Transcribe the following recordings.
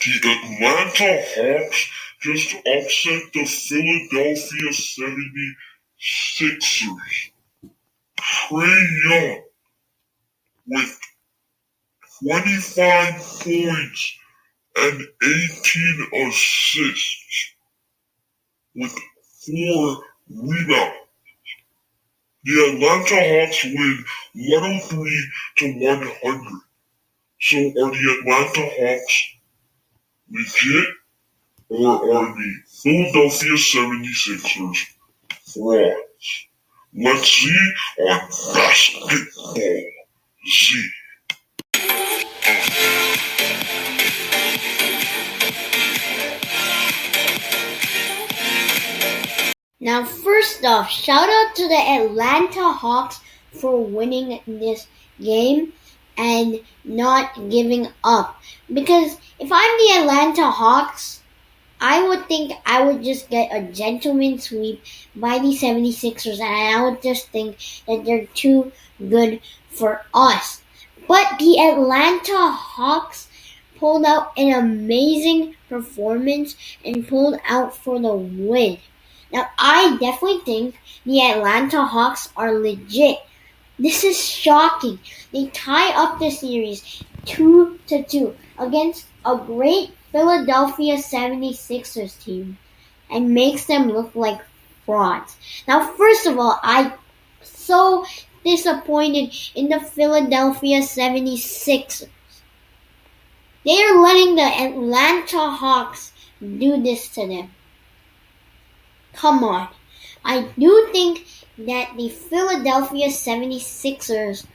The Atlanta Hawks just upset the Philadelphia 76ers. Trae Young with 25 points and 18 assists with 4 rebounds. The Atlanta Hawks win 103-100. So are the Atlanta Hawks legit, or are the Philadelphia 76ers frauds? Let's see on Basketball Z. Now, first off, shout out to the Atlanta Hawks for winning this game and not giving up. Because if I'm the Atlanta Hawks, I would think I would just get a gentleman sweep by the 76ers, and I would just think that they're too good for us. But the Atlanta Hawks pulled out an amazing performance and pulled out for the win. Now, I definitely think the Atlanta Hawks are legit. This is shocking. They tie up the series 2-2 against a great Philadelphia 76ers team and makes them look like frauds. Now, first of all, I'm so disappointed in the Philadelphia 76ers. They are letting the Atlanta Hawks do this to them. Come on. I do think that the Philadelphia 76ers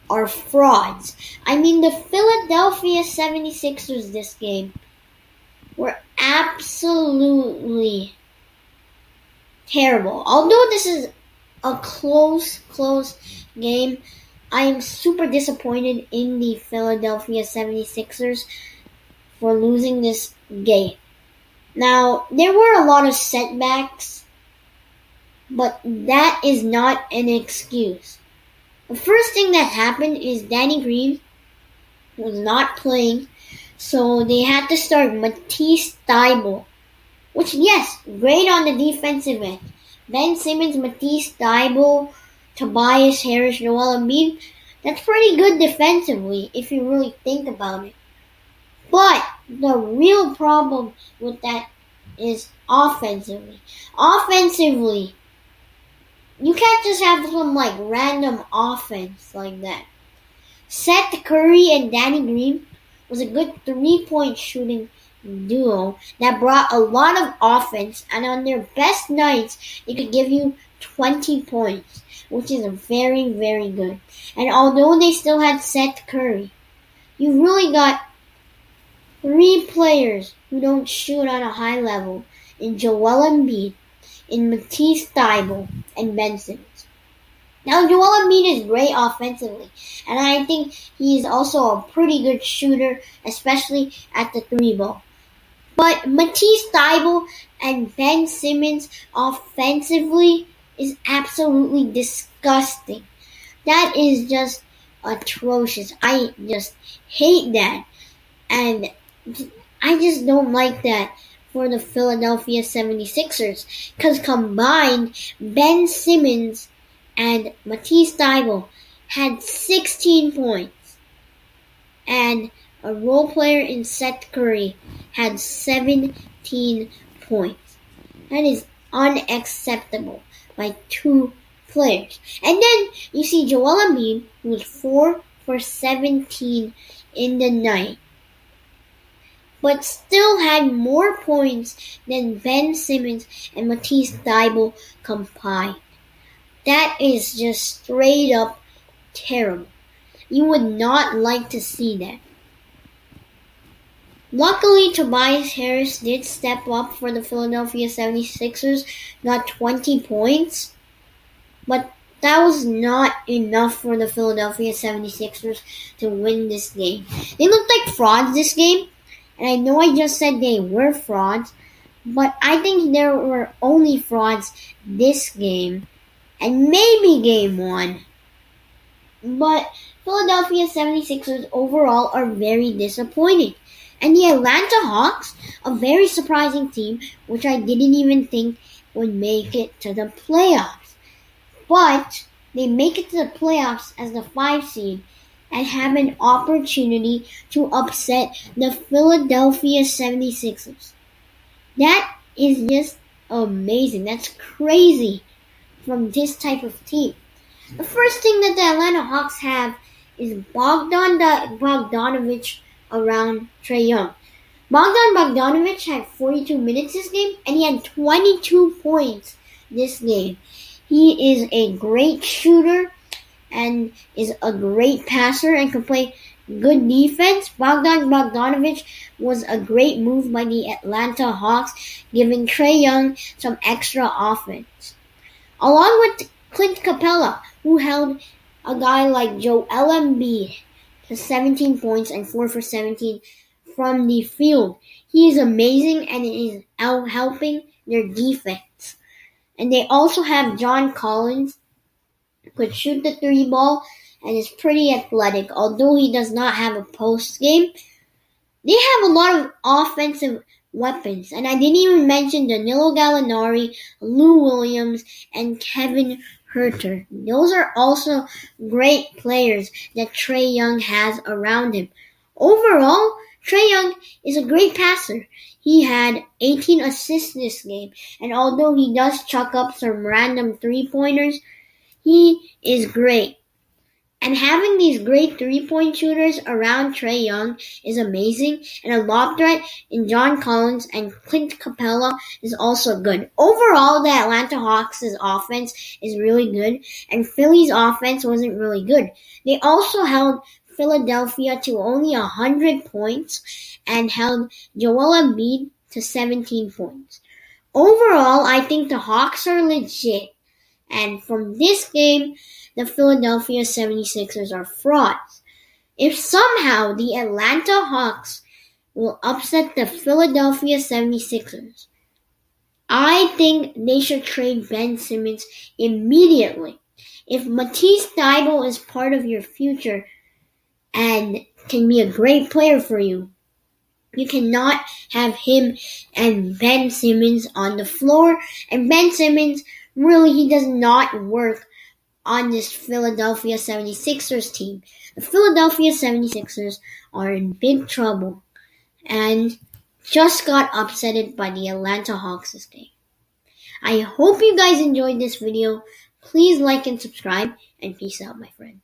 are frauds. I mean, the Philadelphia 76ers this game were absolutely terrible. Although this is a close game, I am super disappointed in the Philadelphia 76ers for losing this game. Now, there were a lot of setbacks, but that is not an excuse. The first thing that happened is Danny Green was not playing, so they had to start Matisse Thybulle, which, yes, great on the defensive end. Ben Simmons, Matisse Thybulle, Tobias Harris, Joel Embiid, that's pretty good defensively if you really think about it. But the real problem with that is offensively. Offensively, you can't just have some random offense like that. Seth Curry and Danny Green was a good 3-point shooting duo that brought a lot of offense, and on their best nights, they could give you 20 points, which is very, very good. And although they still had Seth Curry, you really got 3 players who don't shoot on a high level in Joel Embiid, in Matisse Thybulle, and Ben Simmons. Now, Joel Embiid is great offensively, and I think he is also a pretty good shooter, especially at the 3 ball. But Matisse Thybulle and Ben Simmons offensively is absolutely disgusting. That is just atrocious. I just hate that. And I just don't like that for the Philadelphia 76ers. Because combined, Ben Simmons and Matisse Thybulle had 16 points. And a role player in Seth Curry had 17 points. That is unacceptable by 2 players. And then you see Joel Embiid, who was 4 for 17 in the night, but still had more points than Ben Simmons and Matisse Thybulle combined. That is just straight up terrible. You would not like to see that. Luckily, Tobias Harris did step up for the Philadelphia 76ers, got 20 points, but that was not enough for the Philadelphia 76ers to win this game. They looked like frauds this game, and I know I just said they were frauds, but I think there were only frauds this game, and maybe game 1. But Philadelphia 76ers overall are very disappointing. And the Atlanta Hawks, a very surprising team, which I didn't even think would make it to the playoffs. But they make it to the playoffs as the 5 seed and have an opportunity to upset the Philadelphia 76ers. That is just amazing. That's crazy from this type of team. The first thing that the Atlanta Hawks have is Bogdanovich around Trae Young. Bogdanovich had 42 minutes this game, and he had 22 points this game. He is a great shooter and is a great passer and can play good defense. Bogdanovich was a great move by the Atlanta Hawks, giving Trae Young some extra offense. Along with Clint Capella, who held a guy like Joel Embiid to 17 points and 4 for 17 from the field. He is amazing and is out helping their defense. And they also have John Collins, who could shoot the 3 ball and is pretty athletic. Although he does not have a post game, they have a lot of offensive weapons. And I didn't even mention Danilo Gallinari, Lou Williams, and Kevin Huerter. Those are also great players that Trae Young has around him. Overall, Trae Young is a great passer. He had 18 assists this game, and although he does chuck up some random 3-pointers, he is great. And having these great 3-point shooters around Trae Young is amazing, and a lob threat in John Collins and Clint Capella is also good. Overall, the Atlanta Hawks' offense is really good, and Philly's offense wasn't really good. They also held Philadelphia to only 100 points and held Joel Embiid to 17 points. Overall, I think the Hawks are legit, and from this game, the Philadelphia 76ers are frauds. If somehow the Atlanta Hawks will upset the Philadelphia 76ers, I think they should trade Ben Simmons immediately. If Matisse Thybulle is part of your future and can be a great player for you, you cannot have him and Ben Simmons on the floor. And Ben Simmons, really, he does not work on this Philadelphia 76ers team. The Philadelphia 76ers are in big trouble and just got upsetted by the Atlanta Hawks this game. I hope you guys enjoyed this video. Please like and subscribe, and peace out, my friends.